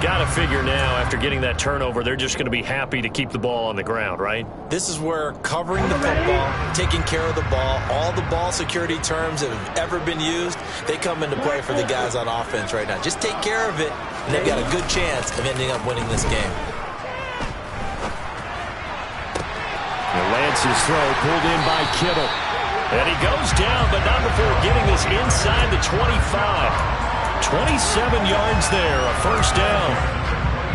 [SPEAKER 6] Got to figure now, after getting that turnover, they're just going to be happy to keep the ball on the ground, right?
[SPEAKER 3] This is where covering the football, taking care of the ball, all the ball security terms that have ever been used, they come into play for the guys on offense right now. Just take care of it, and they've got a good chance of ending up winning this game.
[SPEAKER 2] Lance's throw pulled in by Kittle.
[SPEAKER 6] And he goes down, but not before getting this inside the 25. 27 yards there, a 1st down.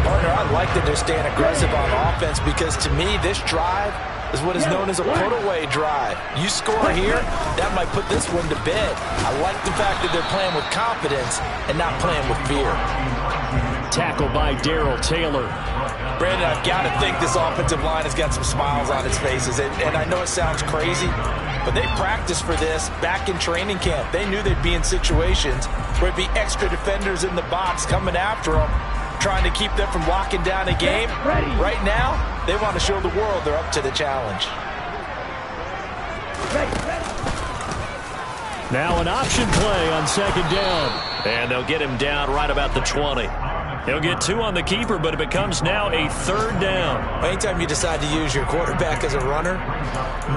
[SPEAKER 3] Partner, I like that they're staying aggressive on offense because to me, this drive is what is known as a put-away drive. You score here, that might put this one to bed. I like the fact that they're playing with confidence and not playing with fear.
[SPEAKER 2] Tackle by Darrell Taylor.
[SPEAKER 3] Brandon, I've got to think this offensive line has got some smiles on its faces. And I know it sounds crazy, but they practiced for this back in training camp. They knew they'd be in situations where it'd be extra defenders in the box coming after them, trying to keep them from locking down a game. Right now, they want to show the world they're up to the challenge.
[SPEAKER 2] Now an option play on second down.
[SPEAKER 6] And they'll get him down right about the 20. He'll get 2 on the keeper, but it becomes now a 3rd down.
[SPEAKER 3] Anytime you decide to use your quarterback as a runner,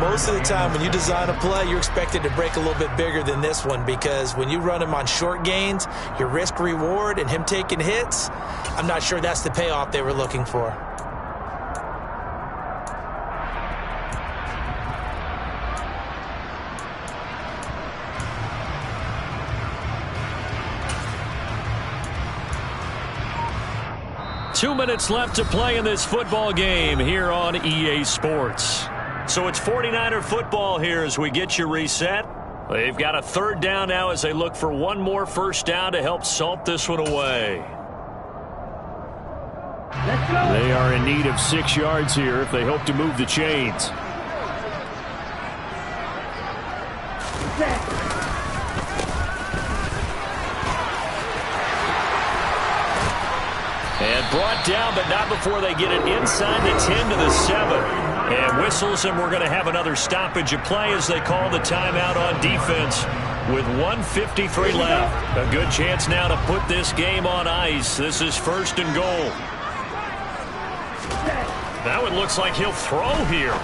[SPEAKER 3] most of the time when you design a play, you're expected to break a little bit bigger than this one because when you run him on short gains, your risk-reward and him taking hits, I'm not sure that's the payoff they were looking for.
[SPEAKER 6] Two minutes left to play in this football game here on EA Sports. So it's 49er football here as we get you reset. They've got a 3rd down now as they look for one more 1st down to help salt this one away.
[SPEAKER 2] They are in need of 6 yards here if they hope to move the chains.
[SPEAKER 6] And brought down, but not before they get it inside the 10 to the 7. And whistles, and we're going to have another stoppage of play as they call the timeout on defense. with 1:53 left. A good chance now to put this game on ice. This is 1st and goal. That one looks like he'll throw here.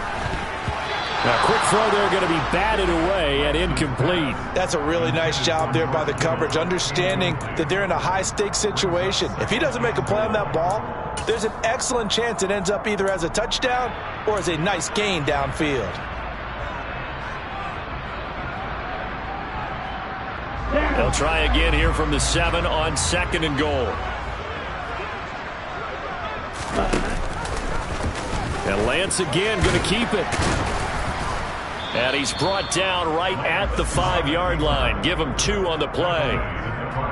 [SPEAKER 2] Now, quick throw there, going to be batted away and incomplete.
[SPEAKER 3] That's a really nice job there by the coverage, understanding that they're in a high-stakes situation. If he doesn't make a play on that ball, there's an excellent chance it ends up either as a touchdown or as a nice gain downfield.
[SPEAKER 6] They'll try again here from the 7 on 2nd and goal.
[SPEAKER 2] And Lance again going to keep it.
[SPEAKER 6] And he's brought down right at the 5-yard line. Give him 2 on the play.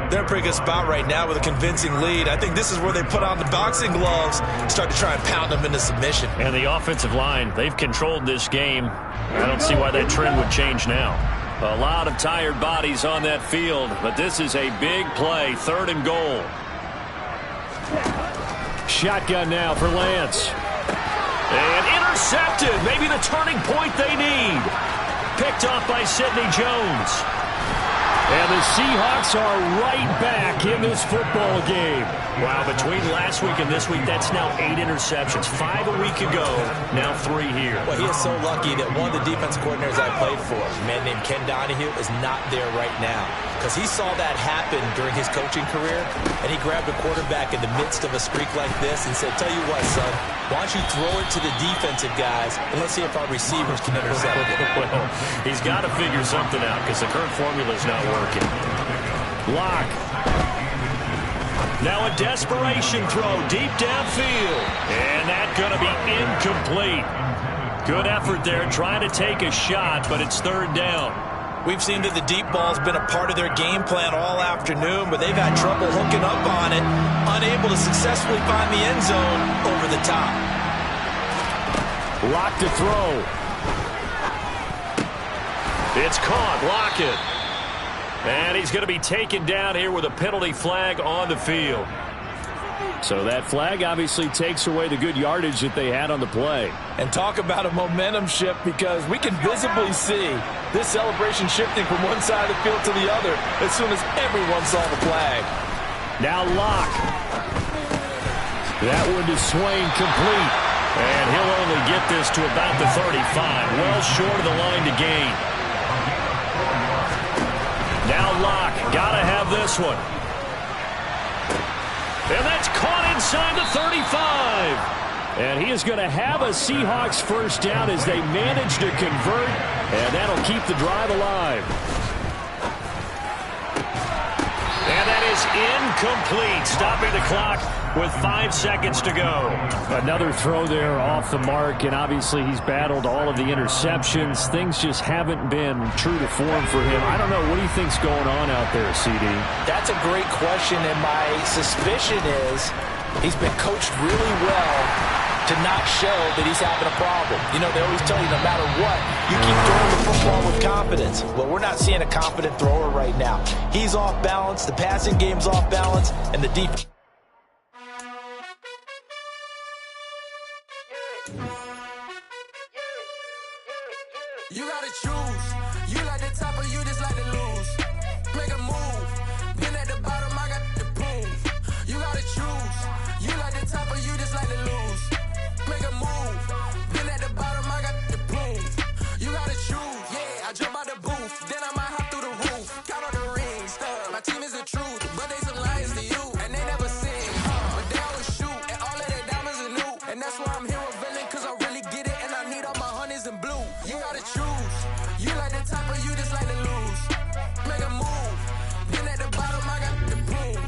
[SPEAKER 3] They're in a pretty good spot right now with a convincing lead. I think this is where they put on the boxing gloves, start to try and pound them into submission.
[SPEAKER 6] And the offensive line, they've controlled this game. I don't see why that trend would change now. A lot of tired bodies on that field, but this is a big play, 3rd and goal.
[SPEAKER 2] Shotgun now for Lance.
[SPEAKER 6] And intercepted. Maybe the turning point they need. Picked off by Sidney Jones.
[SPEAKER 2] And the Seahawks are right back in this football game.
[SPEAKER 6] Wow, between last week and this week, that's now 8 interceptions. 5 a week ago, now 3 here.
[SPEAKER 3] Well, he is so lucky that one of the defense coordinators I played for, a man named Ken Donahue, is not there right now. Because he saw that happen during his coaching career, and he grabbed a quarterback in the midst of a streak like this and said, tell you what, son, why don't you throw it to the defensive guys, and let's see if our receivers can intercept it.
[SPEAKER 6] Well, he's got to figure something out because the current formula is not working.
[SPEAKER 2] Lock.
[SPEAKER 6] Now a desperation throw deep downfield. And that's going to be incomplete. Good effort there trying to take a shot, but it's 3rd down.
[SPEAKER 3] We've seen that the deep ball's been a part of their game plan all afternoon, but they've had trouble hooking up on it, unable to successfully find the end zone over the top.
[SPEAKER 2] Lock to throw.
[SPEAKER 6] It's caught. Lockett. And he's going to be taken down here with a penalty flag on the field.
[SPEAKER 2] So that flag obviously takes away the good yardage that they had on the play.
[SPEAKER 3] And talk about a momentum shift, because we can visibly see this celebration shifting from one side of the field to the other as soon as everyone saw the flag.
[SPEAKER 2] Now Lock. That one to Swain, complete.
[SPEAKER 6] And he'll only get this to about the 35. Well short of the line to gain. Now Lock. Got to have this one. And that's caught inside the 35.
[SPEAKER 2] And he is going to have a Seahawks 1st down as they manage to convert. And that'll keep the drive alive.
[SPEAKER 6] And that is incomplete. Stopping the clock with 5 seconds to go.
[SPEAKER 2] Another throw there off the mark, and obviously he's battled all of the interceptions. Things just haven't been true to form for him. I don't know. What do you think's going on out there, CD?
[SPEAKER 3] That's a great question, and my suspicion is he's been coached really well to not show that he's having a problem. You know, they always tell you no matter what, you keep throwing the football with confidence. Well, we're not seeing a confident thrower right now. He's off balance, the passing game's off balance, and the defense.
[SPEAKER 8] You gotta choose. You like the top or you just like to lose. Make a move. Been at the bottom, I got the boom. You gotta choose. You like the top or you just like to lose. Make a move. Been at the bottom, I got the boom. You gotta choose. Yeah, I jump out the booth. Then I might hop through the roof. Count on the rings. My team is the truth, but they some liars to you. And they never sing. But they always shoot. And all of their diamonds are new. And that's why I'm here villain, cause I really get it. And I need all my honeys in blue. You gotta choose. You like the top or you just like to lose. Make a move. Been at the bottom, I got the boom.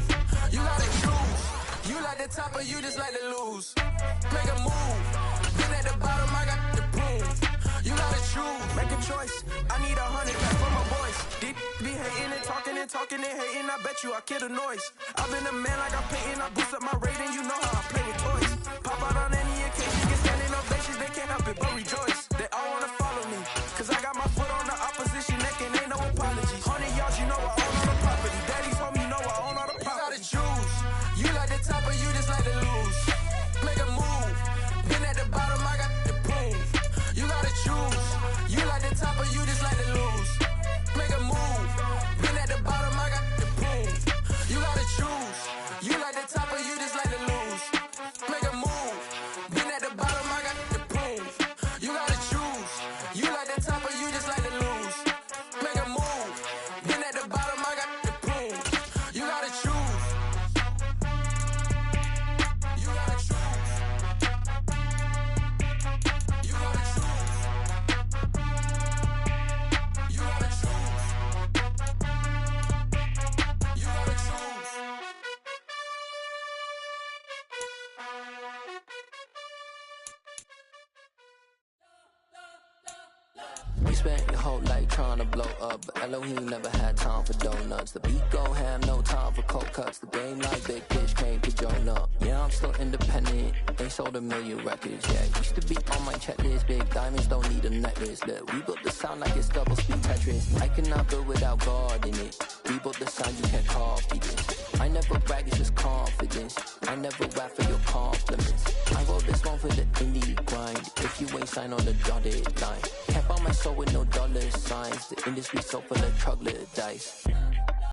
[SPEAKER 8] You gotta choose. You like the top or you just like to lose. Make a move. Been at the bottom, I got the boom. You gotta choose. Make a choice. I need 100 back for my boys. Deep be hating and talking and hating. I bet you I kill the noise. I've been a man like I'm Peyton. I boost up my rating. You know how I play with toys. Pop out on any occasion. Get standing ovations. They can't help it but rejoice. They all wanna follow me. Cause I got my foot on the opposition neck and ain't no apologies. 100 yards, you know I own all the property. Daddy's home, you know I own all the property. You gotta choose. You like the top or you just like to lose. Make a move. Been at the bottom, I got the boom. You gotta choose. You like the top or you just like to lose. Make a move.
[SPEAKER 9] You spent your whole life trying to blow up, but Elohim never had time for donuts. The beat go ham, no time for cold cuts. The game like Big Fish came to Jonah. Yeah, I'm still independent. They sold 1 million records. Yeah, used to be on my checklist. Big diamonds don't need a necklace. Look, we built the sound like it's double speed Tetris. I cannot build without God in it. We built the sound, you can't copy this. I never brag, it's just confidence. I never rap for your compliments. I wrote this one for the indie grind. If you ain't signed on the dotted line, can't buy my soul with no dollar signs. The industry so full of troglodytes.